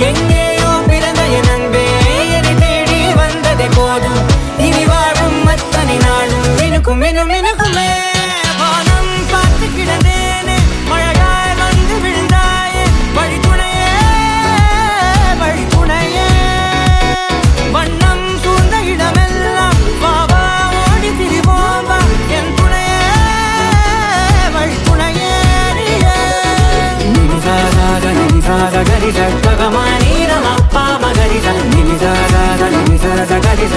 எங்கேயோ பிறந்த என் அன்பே என்னை தேடி வந்ததே போதும். இனி வாழும் அத்தனை நாளும் மினுக்கும் மினும் மினுக்குமே. வானம் பார்த்து கிடந்தேனே மழையாய் வந்து விழுந்தாயே வழித்துணையே வழித்துணையே. வண்ணம் சூழ்ந்த இடமெல்லாம் வாவா ஓடி திரிவோம் வா என் துணையே வழித்துணையே. நிமிசாத நிமிசாத கரிச பகமானி ரமப்பா மகரிச நிமிசாத நிமிசாத கரிச